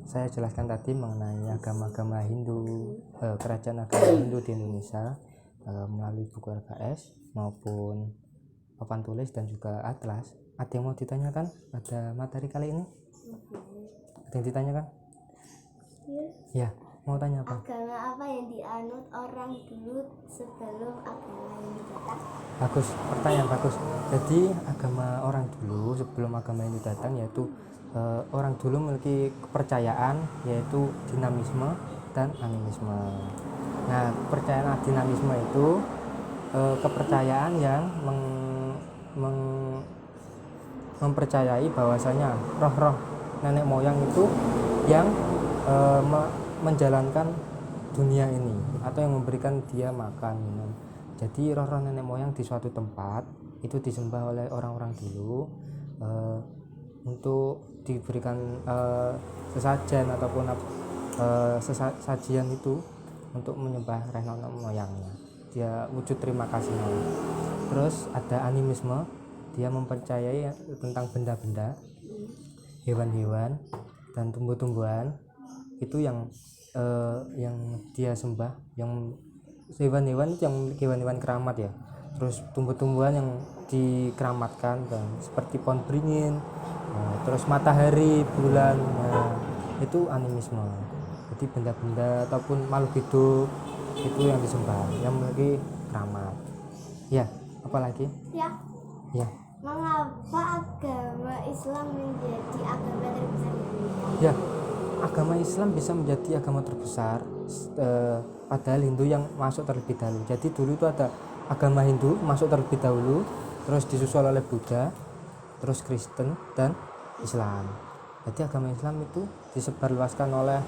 saya jelaskan tadi mengenai agama-agama Hindu, kerajaan agama Hindu di Indonesia melalui buku LKS maupun papan tulis dan juga atlas. Ada yang mau ditanyakan pada materi kali ini? Ada yang ditanyakan? Ya, mau tanya apa? Agama apa yang dianut orang dulu sebelum agama ini datang? Bagus, pertanyaan bagus. Jadi agama orang dulu sebelum agama ini datang yaitu orang dulu memiliki kepercayaan yaitu dinamisme dan animisme. Nah, kepercayaan dinamisme itu kepercayaan yang mempercayai bahwasanya roh-roh nenek moyang itu yang menjalankan dunia ini atau yang memberikan dia makan minum. Jadi roh-roh nenek moyang di suatu tempat itu disembah oleh orang-orang dulu untuk diberikan sesajen ataupun sajian itu untuk menyembah nenek moyangnya. Dia wujud terima kasihnya. Terus ada animisme, dia mempercayai tentang benda-benda, hewan-hewan dan tumbuh-tumbuhan itu yang dia sembah. Yang hewan-hewan itu yang hewan-hewan keramat ya. Terus tumbuh-tumbuhan yang dikeramatkan dan seperti pohon beringin, terus matahari, bulan, itu animisme. Jadi benda-benda ataupun makhluk hidup itu yang disembah, yang memiliki keramat. Ya, apalagi? Ya. Mengapa agama Islam menjadi agama terbesar di Indonesia? Ya, agama Islam bisa menjadi agama terbesar padahal Hindu yang masuk terlebih dahulu. Jadi dulu itu ada agama Hindu masuk terlebih dahulu, terus disusul oleh Buddha, terus Kristen dan Islam. Jadi agama Islam itu disebarluaskan oleh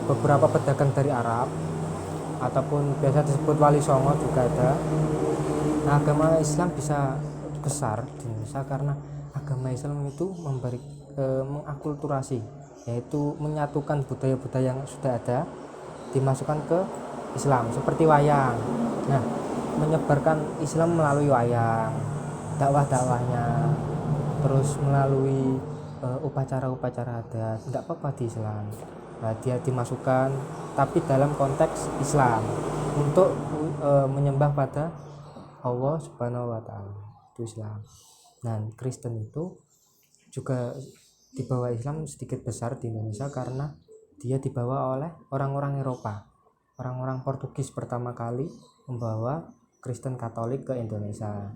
beberapa pedagang dari Arab ataupun biasa disebut wali songo juga ada. Nah, agama Islam bisa besar di Indonesia karena agama Islam itu mengakulturasi, yaitu menyatukan budaya-budaya yang sudah ada dimasukkan ke Islam seperti wayang. Nah, menyebarkan Islam melalui wayang, dakwah-dakwahnya, terus melalui upacara-upacara adat, tidak apa-apa di Islam. Nah, dia dimasukkan tapi dalam konteks Islam untuk menyembah pada Allah Subhanahu wa taala, itu Islam. Dan Kristen itu juga dibawa Islam sedikit besar di Indonesia karena dia dibawa oleh orang-orang Eropa. Orang-orang Portugis pertama kali membawa Kristen Katolik ke Indonesia.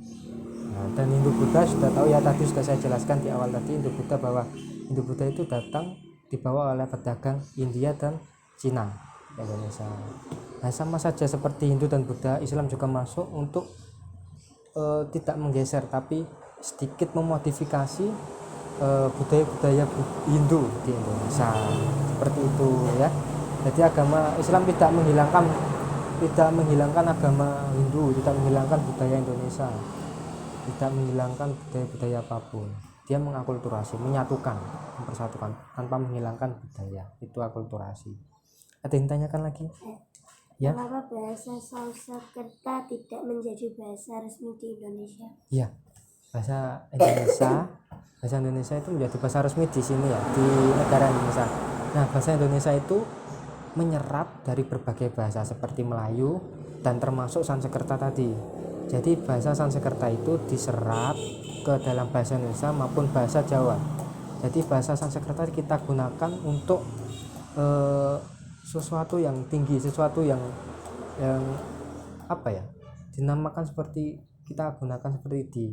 Nah, dan Hindu Buddha sudah tahu ya, tadi sudah saya jelaskan di awal tadi, Hindu Buddha bahwa Hindu Buddha itu datang dibawa oleh pedagang India dan Cina ke Indonesia. Nah, sama saja seperti Hindu dan Buddha, Islam juga masuk untuk tidak menggeser tapi sedikit memodifikasi budaya-budaya Hindu di Indonesia, seperti itu ya. Jadi agama Islam tidak menghilangkan agama Hindu, tidak menghilangkan budaya Indonesia, tidak menghilangkan budaya-budaya apapun. Dia mengakulturasi, menyatukan, mempersatukan tanpa menghilangkan budaya. Itu akulturasi. Ada yang tanyakan lagi? Ya. Mengapa bahasa Sanskerta tidak menjadi bahasa resmi di Indonesia? Ya, bahasa Indonesia itu menjadi bahasa resmi di sini ya, di negara Indonesia. Nah, bahasa Indonesia itu menyerap dari berbagai bahasa seperti Melayu dan termasuk Sanskerta tadi. Jadi bahasa Sanskerta itu diserap ke dalam bahasa Indonesia maupun bahasa Jawa. Jadi bahasa Sanskerta kita gunakan untuk sesuatu yang tinggi, sesuatu yang apa ya, dinamakan seperti kita gunakan seperti di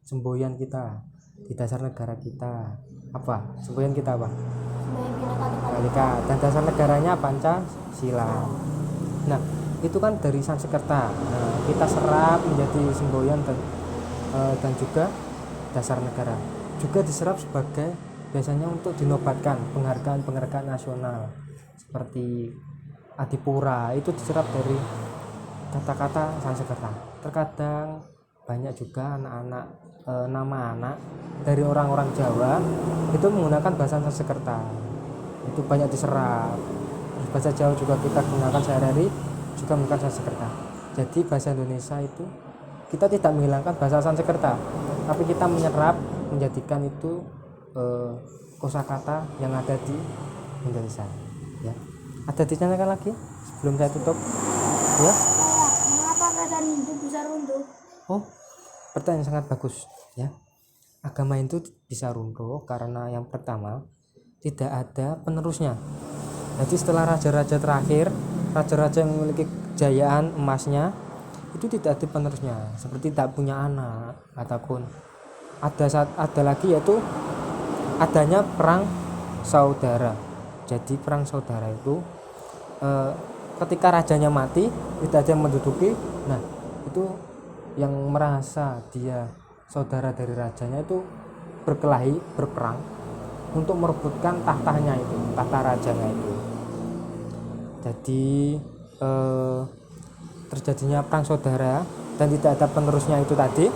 semboyan kita, di dasar negara kita. Apa semboyan kita? Apa? Bhinneka, dan dasar negaranya Pancasila. Nah, itu kan dari Sanskerta. Nah, kita serap menjadi semboyan dan juga dasar negara. Juga diserap sebagai biasanya untuk dinobatkan penghargaan nasional seperti Adipura, itu diserap dari kata-kata Sanskerta. Terkadang banyak juga nama anak dari orang-orang Jawa itu menggunakan bahasa Sanskerta, itu banyak diserap. Bahasa Jawa juga kita gunakan sehari-hari juga menggunakan Sanskerta. Jadi bahasa Indonesia itu kita tidak menghilangkan bahasa Sanskerta, tapi kita menyerap, menjadikan itu kosakata yang ada di Indonesia ya. Ada ditanyakan lagi sebelum saya tutup ya? Mengapa kerajaan Hindu bisa runtuh? Oh, pertanyaan sangat bagus ya. Agama Hindu bisa runtuh karena yang pertama tidak ada penerusnya. Jadi setelah raja-raja terakhir, raja-raja yang memiliki kejayaan emasnya itu tidak ada penerusnya, seperti tak punya anak ataupun ada lagi yaitu adanya perang saudara. Jadi perang saudara itu ketika rajanya mati tidak ada yang menduduki. Nah itu yang merasa dia saudara dari rajanya itu berkelahi, berperang untuk merebutkan tahtanya itu, tahta rajanya itu. Jadi terjadinya perang saudara dan tidak ada penerusnya itu tadi,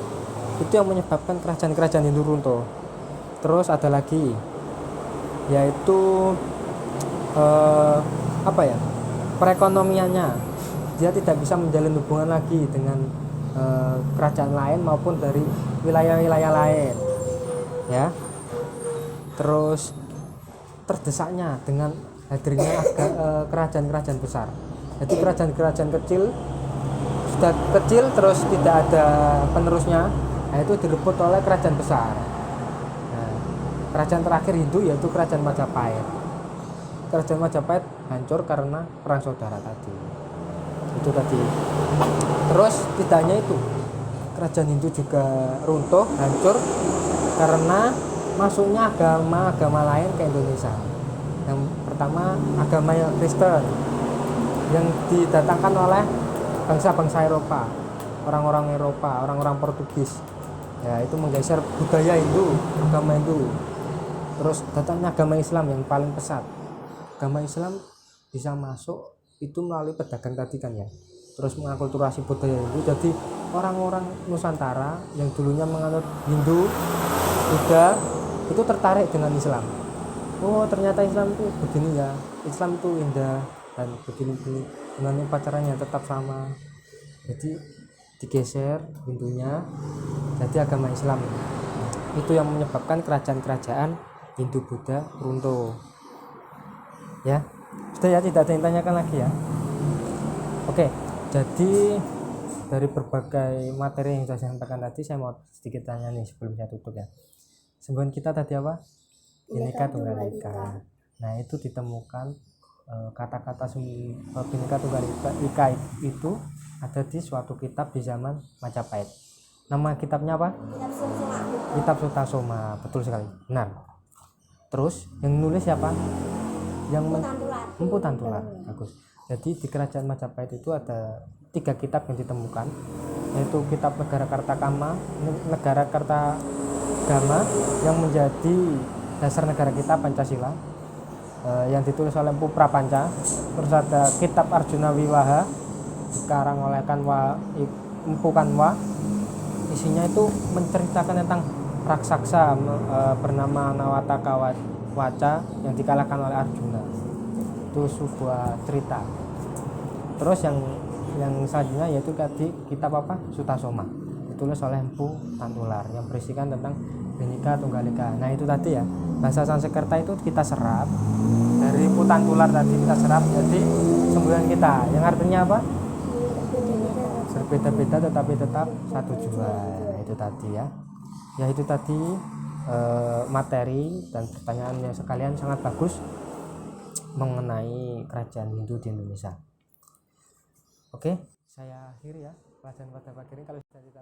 itu yang menyebabkan kerajaan-kerajaan Hindu runtuh. Terus ada lagi yaitu perekonomiannya, dia tidak bisa menjalin hubungan lagi dengan kerajaan lain maupun dari wilayah-wilayah lain ya. Terus terdesaknya dengan hadirnya kerajaan-kerajaan besar. Jadi kerajaan-kerajaan kecil sudah kecil terus tidak ada penerusnya, nah itu direbut oleh kerajaan besar. Nah, kerajaan terakhir Hindu yaitu kerajaan Majapahit. Kerajaan Majapahit hancur karena perang saudara tadi. Itu tadi. Terus tidak hanya itu, kerajaan Hindu juga runtuh, hancur karena masuknya agama lain ke Indonesia. Yang pertama agama yang Kristen yang didatangkan oleh bangsa-bangsa Eropa, orang-orang Eropa, orang-orang Portugis. Ya, itu menggeser budaya Hindu, agama Hindu. Terus datangnya agama Islam yang paling pesat. Agama Islam bisa masuk itu melalui pedagang tadi kan ya. Terus mengakulturasi budaya Hindu. Jadi orang-orang Nusantara yang dulunya menganut Hindu, Buddha, itu tertarik dengan Islam. Oh ternyata Islam itu begini ya, Islam itu indah dan begini-begini, dengan upacaranya tetap sama. Jadi digeser Hindunya jadi agama Islam. Itu yang menyebabkan kerajaan-kerajaan Hindu Buddha runtuh ya. Sudah ya, tidak ada yang tanyakan lagi ya. Oke, jadi dari berbagai materi yang saya sampaikan tadi, saya mau sedikit tanya nih sebelum saya tutup ya. Semboyan kita tadi apa? Bhinneka Tunggal Ika. Nah itu ditemukan kata-kata Bhinneka Tunggal Ika itu ada di suatu kitab di zaman Majapahit. Nama kitabnya apa? Kitab Sutasoma. Betul sekali, benar. Terus yang nulis siapa? Yang Empu Tantular. Bagus. Jadi di kerajaan Majapahit itu ada 3 kitab yang ditemukan, yaitu kitab Negara Kartakama, Negara Kartagama yang menjadi dasar negara kita Pancasila, yang ditulis oleh Empu Prapanca. Terus ada kitab Arjuna Wiwaha dikarang oleh Empu Kanwa. Isinya itu menceritakan tentang raksasa bernama Nawataka Waca yang dikalahkan oleh Arjuna. Itu sebuah cerita. Terus yang selanjutnya yaitu tadi kitab apa? Sutasoma, ditulis oleh Empu Tantular yang berisikan tentang Bhinneka Tunggal Ika. Nah itu tadi ya, bahasa Sanskerta itu kita serap dari Empu Tantular tadi, kita serap jadi semboyan kita yang artinya apa? Berbeda-beda tetapi tetap satu jua. Itu tadi ya. Ya itu tadi materi dan pertanyaannya sekalian sangat bagus mengenai kerajaan Hindu di Indonesia. Oke, saya akhiri ya pelajaran pada pagi ini. Kalau sudah